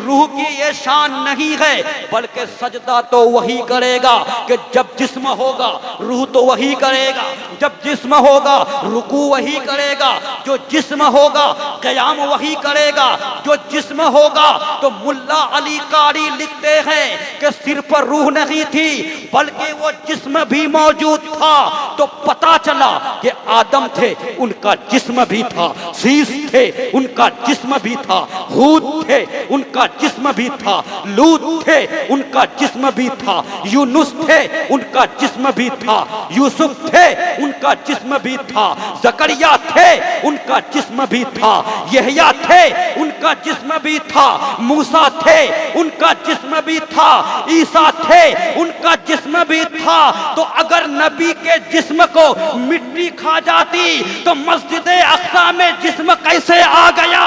روح کی یہ شان نہیں ہے، بلکہ سجدہ تو وہی کرے گا کہ جب جسم ہوگا روح تو وہی کرے گا، جب جسم ہوگا رکوع وہی کرے گا، جو جسم ہوگا قیام وہی کرے گا، جو جسم ہوگا۔ تو ملا علی قاری لکھتے ہیں کہ صرف روح نہیں تھی بلکہ وہ جسم بھی موجود تھا۔ تو پتا چلا کہ آدم تھے ان کا جسم بھی تھا، سیس تھے ان کا جسم بھی تھا، ہود تھے ان کا جسم بھی تھا، لوط تھے ان کا جسم بھی تھا، یونس تھے ان کا جسم بھی تھا، یوسف تھے ان کا جسم بھی تھا، زکریا تھے ان کا جسم بھی تھا، یحییٰ تھے ان کا جسم بھی تھا، موسیٰ تھے ان کا جسم بھی تھا، عیسیٰ تھے ان کا جسم بھی تھا۔ تو اگر نبی کے جسم کو مٹی کھا جاتی تو مسجد اقصی میں جسم کیسے آ گیا،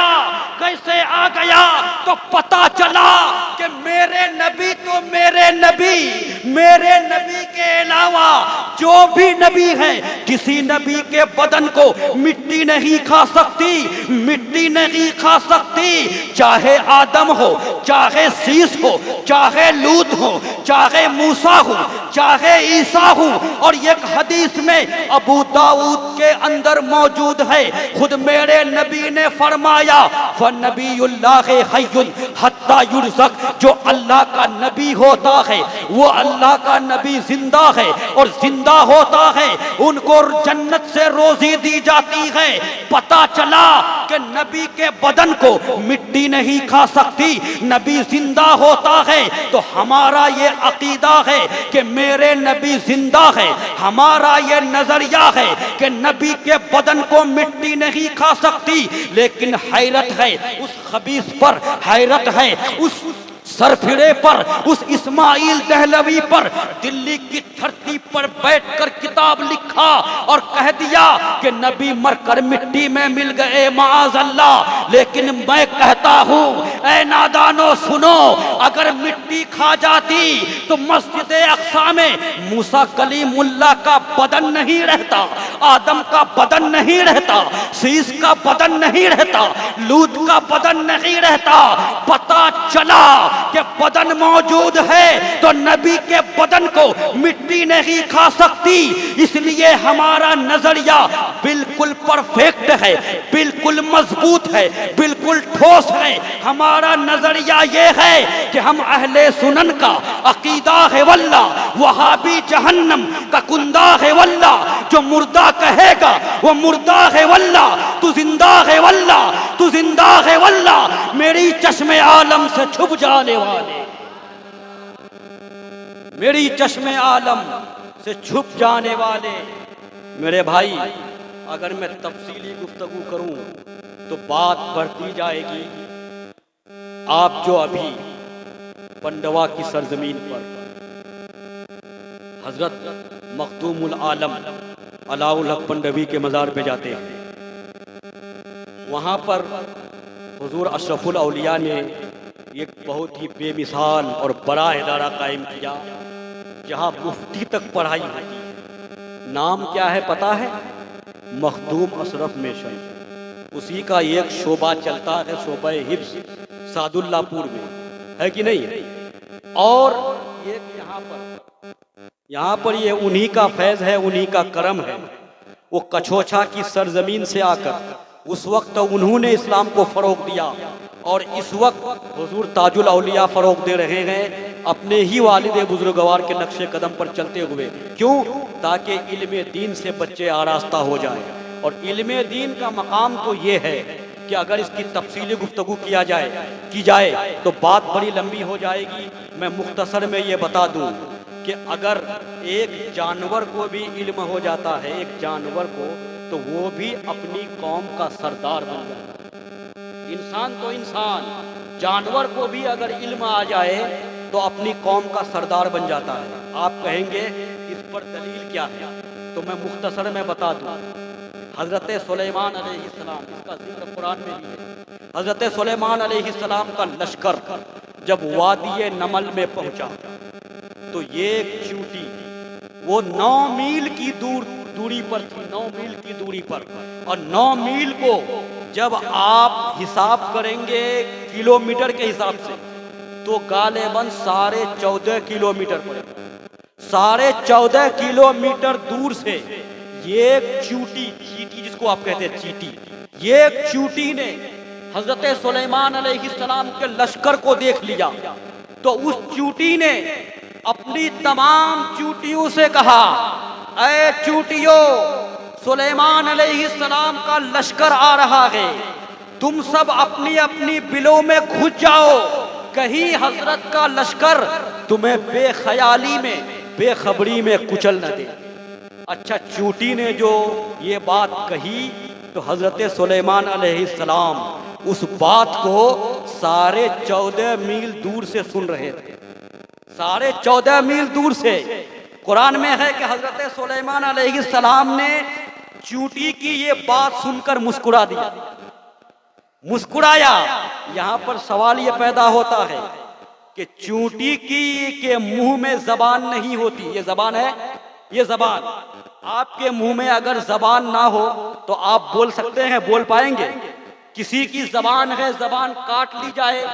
کیسے آ گیا؟ تو پتا چلا کہ میرے نبی تو میرے نبی کے علاوہ جو بھی نبی ہے کسی نبی کے بدن کو مٹی نہیں کھا سکتی، مٹی نہیں کھا سکتی، چاہے آدم ہو، چاہے سیس ہو، چاہے لوط ہو، چاہے موسیٰ ہو، چاہے عیسیٰ ہو۔ اور ایک حدیث میں ابو داؤد کے اندر موجود ہے، خود میرے نبی نے فرمایا فَنَبِيُّ اللَّهِ حَيٌّ حَتَّى يُرْزَقَ، جو اللہ کا نبی ہوتا ہے وہ اللہ کا نبی زندہ ہے اور زندہ ہوتا ہے ان کو جنت سے روزی دی جاتی ہے۔ پتا چلا کہ نبی کے بدن کو مٹی نہیں کھا سکتی، نبی زندہ ہوتا ہے۔ تو ہمارا یہ عقیدہ ہے کہ میرے نبی زندہ ہے، ہمارا یہ نظریہ ہے کہ نبی کے بدن کو مٹی نہیں کھا سکتی۔ لیکن حیرت ہے اس خبیث پر، حیرت ہے اس سرفرے پر، اس اسماعیل دہلوی پر، دلی کی دھرتی پر بیٹھ کر کتاب لکھا اور کہہ دیا کہ نبی مر کر مٹی میں مل گئے معاذ اللہ۔ لیکن میں کہتا ہوں اے نادانو سنو، اگر مٹی کھا جاتی تو مسجد اقصی میں موسیٰ کلیم اللہ کا بدن نہیں رہتا، آدم کا بدن نہیں رہتا، سیس کا بدن نہیں رہتا، لوط کا بدن نہیں رہتا۔ پتا چلا کہ بدن موجود ہے تو نبی کے بدن کو مٹی نہیں کھا سکتی۔ اس لیے ہمارا نظریہ بالکل پرفیکٹ ہے، بالکل مضبوط ہے، بالکل ٹھوس ہے۔ ہمارا نظریہ یہ ہے کہ ہم اہل سنن کا عقیدہ ہے واللہ وہابی جہنم کا کندہ ہے واللہ، جو مردہ کہے گا وہ مردہ ہے واللہ، تو زندہ ہے واللہ، تو زندہ ہے واللہ، میری چشم عالم سے چھپ جانے والے، میری چشم عالم سے چھپ جانے والے۔ میرے بھائی اگر میں تفصیلی گفتگو کروں تو بات بڑھتی جائے گی۔ آپ جو ابھی پنڈوا کی سرزمین پر حضرت مخدوم العالم علاء الحق پنڈوی کے مزار پہ جاتے ہیں، وہاں پر حضور اشرف الاولیاء نے ایک بہت ہی بے مثال اور بڑا ادارہ قائم کیا جہاں مفتی تک پڑھائی ہوتی ہے۔ نام کیا ہے پتہ ہے؟ مخدوم اشرف مشن۔ اسی کا ایک شعبہ چلتا ہے، شعبہ حفظ سعد اللہ پور میں، ہے کہ نہیں؟ اور ایک یہاں پر یہ انہی کا فیض ہے، انہی کا کرم ہے۔ وہ کچھوچا کی سرزمین سے آ کر اس وقت انہوں نے اسلام کو فروغ دیا، اور اس وقت حضور تاج الاولیاء فروغ دے رہے ہیں اپنے ہی والد بزرگوار کے نقش قدم پر چلتے ہوئے۔ کیوں؟ تاکہ علم دین سے بچے آراستہ ہو جائیں۔ اور علم دین کا مقام تو یہ ہے کہ اگر اس کی تفصیلی گفتگو کی جائے تو بات بڑی لمبی ہو جائے گی۔ میں مختصر میں یہ بتا دوں کہ اگر ایک جانور کو بھی علم ہو جاتا ہے، ایک جانور کو، تو وہ بھی اپنی قوم کا سردار بن جاتا ہے۔ انسان تو انسان، جانور کو بھی اگر علم آ جائے تو اپنی قوم کا سردار بن جاتا ہے۔ آپ کہیں گے اس پر دلیل کیا ہے؟ تو میں مختصر میں بتا دوں۔ حضرت سلیمان علیہ السلام، اس کا ذکر قرآن میں بھی ہے، حضرت سلیمان علیہ السلام کا لشکر جب وادی نمل میں پہنچا تو یہ چیونٹی وہ 9 میل کی دوری پر تھی، 9 میل کی دوری پر، اور 9 میل کو جب آپ حساب کریں گے کلومیٹر کے حساب سے تو غالباً 14.5 کلومیٹر پڑے گا. 14.5 کلومیٹر دور سے یہ ایک چیوٹی جس کو آپ کہتے ہیں چیٹی، یہ ایک چیوٹی نے حضرت سلیمان علیہ السلام کے لشکر کو دیکھ لیا. تو اس چیوٹی نے اپنی تمام چیوٹیوں سے کہا، اے چیوٹیوں، سلیمان علیہ السلام کا لشکر آ رہا ہے، تم سب اپنی اپنی بلوں میں گھس جاؤ، کہیں حضرت کا لشکر تمہیں بے خیالی میں، بے خبری میں کچل نہ دے. اچھا، چیوٹی نے جو یہ بات کہی تو حضرت سلیمان علیہ السلام اس بات کو 14.5 میل دور سے سن رہے تھے. 14.5 میل دور سے. قرآن میں ہے کہ حضرت سلیمان علیہ السلام نے چیوٹی کی یہ بات سن کر مسکرا دیا، مسکرایا. یہاں پر سوال یہ پیدا ہوتا ہے کہ چیوٹی کی کے منہ میں زبان نہیں ہوتی. یہ زبان ہے، یہ زبان آپ کے منہ میں اگر زبان نہ ہو تو آپ بول سکتے ہیں، بول پائیں گے؟ کسی کی زبان ہے، زبان کاٹ لی جائے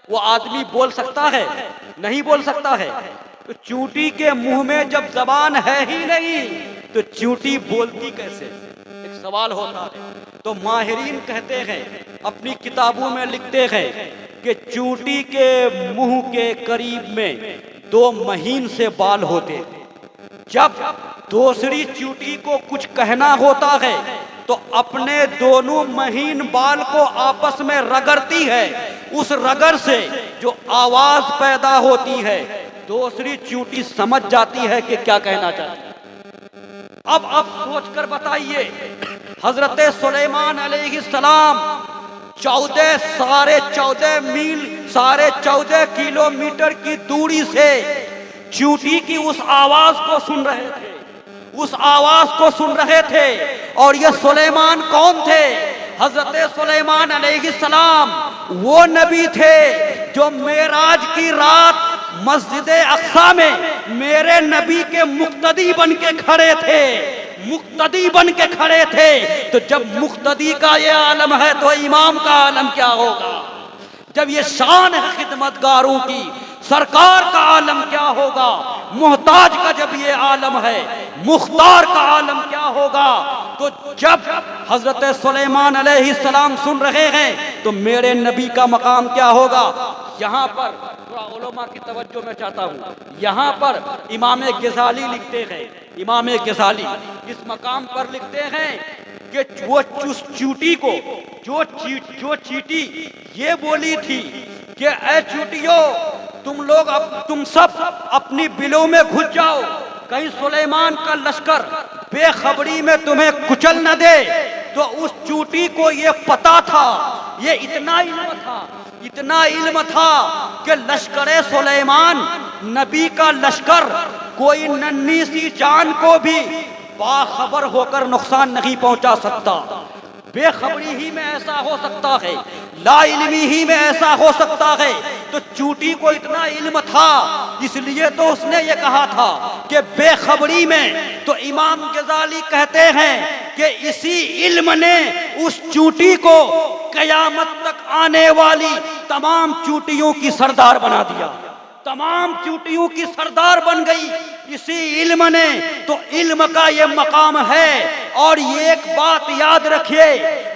وہ آدمی بول سکتا ہے؟ نہیں بول سکتا ہے. تو چیوٹی کے منہ میں جب زبان ہے ہی نہیں تو چیوٹی بولتی کیسے؟ ایک سوال ہوتا ہے. تو ماہرین کہتے ہیں، اپنی کتابوں میں لکھتے ہیں کہ چیوٹی کے منہ کے قریب میں 2 مہین سے بال ہوتے. جب دوسری چیوٹی کو کچھ کہنا ہوتا ہے تو اپنے دونوں مہین بال کو آپس میں رگڑتی ہے. اس رگڑ سے جو آواز پیدا ہوتی ہے دوسری چیوٹی سمجھ جاتی ہے کہ کیا کہنا چاہتی ہے. اب سوچ کر بتائیے، حضرت سلیمان علیہ السلام 14.5 میل 14.5 کلومیٹر کی دوری سے چیوٹی کی اس آواز کو سن رہے تھے، اس آواز کو سن رہے تھے. اور یہ سلیمان کون تھے؟ حضرت سلیمان علیہ السلام وہ نبی تھے جو معراج کی رات مسجد اقصی میں میرے نبی کے مقتدی بن کے کھڑے تھے، مقتدی بن کے کھڑے تھے. تو جب مقتدی کا یہ عالم ہے تو امام کا عالم کیا ہوگا؟ جب یہ شان ہے خدمتگاروں کی، سرکار کا عالم کیا ہوگا؟ محتاج کا جب یہ عالم ہے، مختار کا عالم کیا ہوگا؟ تو جب حضرت سلیمان علیہ السلام سن رہے ہیں تو میرے نبی کا مقام کیا ہوگا؟ یہاں پر تھوڑا علماء کی توجہ میں چاہتا ہوں. یہاں پر امام غزالی لکھتے ہیں، امام غزالی اس مقام پر لکھتے ہیں کہ وہ چیوٹی کو جو چیٹی یہ بولی تھی کہ اے چیوٹیوں، تم سب اپنی بلوں میں گھس جاؤ، کہیں سلیمان کا لشکر بے خبری میں تمہیں کچل نہ دے. تو اس چیوٹی کو یہ پتا تھا، یہ اتنا علم تھا کہ لشکر سلیمان، نبی کا لشکر، کوئی ننھی سی جان کو بھی باخبر ہو کر نقصان نہیں پہنچا سکتا. بے خبری ہی میں ایسا ہو سکتا ہے، لا علمی ہی میں ایسا ہو سکتا ہے. تو چیوٹی کو اتنا علم تھا، اس لیے تو اس نے یہ کہا تھا کہ بے خبری میں. تو امام غزالی کہتے ہیں کہ اسی علم نے اس چیوٹی کو قیامت تک آنے والی تمام چیوٹیوں کی سردار بنا دیا، تمام چیوٹیوں کی سردار بن گئی اسی علم نے. تو علم کا یہ مقام ہے. اور یہ ایک بات یاد رکھیے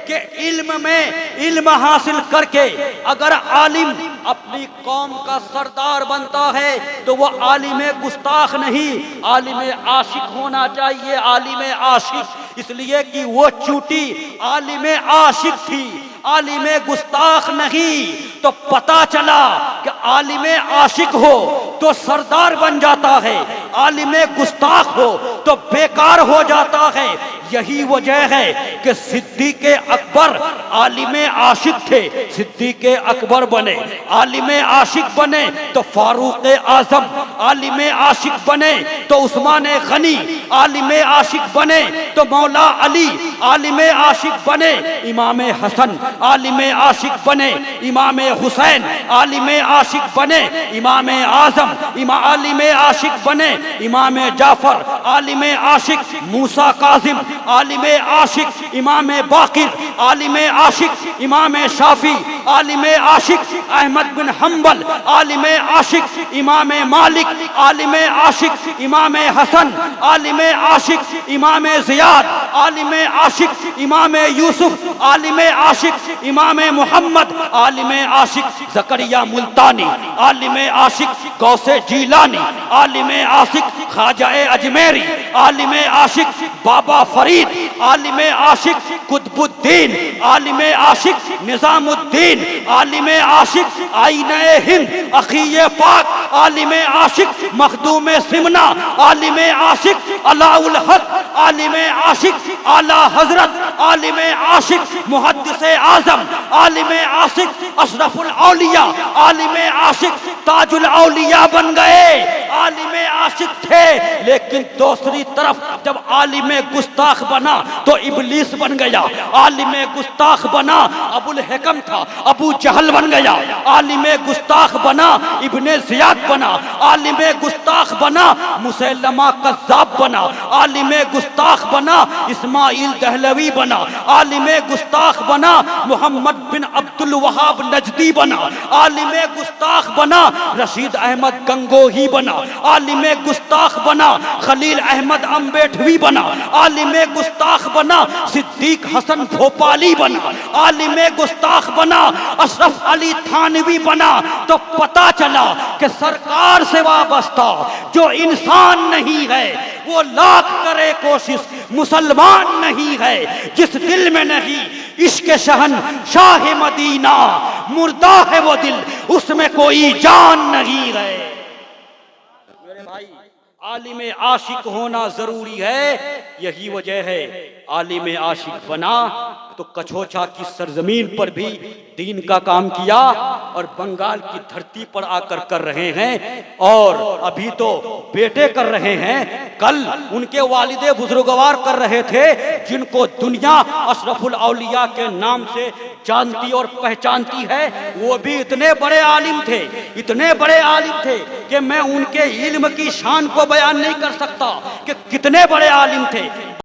کہ علم میں علم حاصل کر کے اگر عالم اپنی قوم کا سردار بنتا ہے تو وہ عالم گستاخ نہیں، عالم عاشق ہونا چاہیے، عالم عاشق. اس لیے کہ وہ چیوٹی عالم عاشق تھی، عالم گستاخ نہیں. تو پتا چلا کہ عالم عاشق ہو تو سردار بن جاتا ہے، عالم گستاخ ہو تو بیکار ہو جاتا ہے. یہی وجہ ہے کہ صدیق اکبر عالم عاشق تھے، صدیق اکبر بنے. عالم عاشق بنے تو فاروق اعظم، عالم عاشق بنے تو عثمان غنی، عالم عاشق بنے تو مولا علی، عالم عاشق بنے امام حسن، عالم عاشق بنے امام حسین، عالم عاشق بنے امام اعظم، عالم عاشق بنے امام جعفر، عالم عاشق موسیٰ کاظم، عالم عاشق امام باقر، عالم عاشق امام شافعی، عالم عاشق احمد بن حنبل، عالم عاشق امام مالک، عالم عاشق امام حسن، عالم عاشق امام زیاد، عالم عاشق امام یوسف، عالم عاشق امام محمد، عالم عاشق زکریا ملتانی، عالم عاشق غوث جیلانی، عالم عاشق خواجہ اجمیری، عالم عاشق بابا فرید، عالم عاشق قطب الدین، عالم عاشق نظام الدین، عالم عاشق آئینہ ہند اخی پاک، عالم عاشق مخدوم سمنا، عالم عاشق علاء الحق، عالم عاشق اعلیٰ حضرت، عالم عاشق محدث اعظم، عالم عاشق اشرف الاولیاء، عالم عاشق تاج الاولیاء بن گئے۔ عالم عاشق تھے لیکن دوسری طرف جب عالم گستاخ بنا تو ابلیس بن گیا، عالم گستاخ بنا ابو الحکم تھا، ابو جہل بن گیا، عالم گستاخ بنا ابن زیاد بنا، عالم گستاخ بنا مسیلمہ کذاب بنا، عالم گستاخ بنا اسماعیل دہلوی بنا، عالم گستاخ بنا محمد بن عبد الوہاب نجدی بنا، عالم گستاخ بنا رشید احمد گنگوہی بنا، عالم گستاخ بنا خلیل احمد امبیٹھوی بنا، عالم گستاخ بنا صدیق حسن بھوپالی بنا، عالم گستاخ بنا اشرف علی تھانوی بنا۔ تو پتا چلا کہ سرکار سے وابستہ جو انسان نہیں ہے وہ لاکھ کرے کوشش مسلمان نہیں ہے، جس دل میں نہیں عشق شہن شاہ مدینہ، مردہ ہے وہ دل اس میں کوئی جان نہیں ہے۔ میرے بھائی عالم عاشق ہونا ضروری ہے، یہی وجہ ہے عالم عاشق بنا تو کچھوچا کی سرزمین پر بھی دین کا کام کیا اور بنگال کی دھرتی پر آ کر کر رہے ہیں، اور ابھی تو بیٹے کر رہے ہیں، کل ان کے والد بزرگوار کر رہے تھے، جن کو دنیا اشرف الاولیاء کے نام سے جانتی اور پہچانتی ہے۔ وہ بھی اتنے بڑے عالم تھے، اتنے بڑے عالم تھے کہ میں ان کے علم کی شان کو بیان نہیں کر سکتا کہ کتنے بڑے عالم تھے،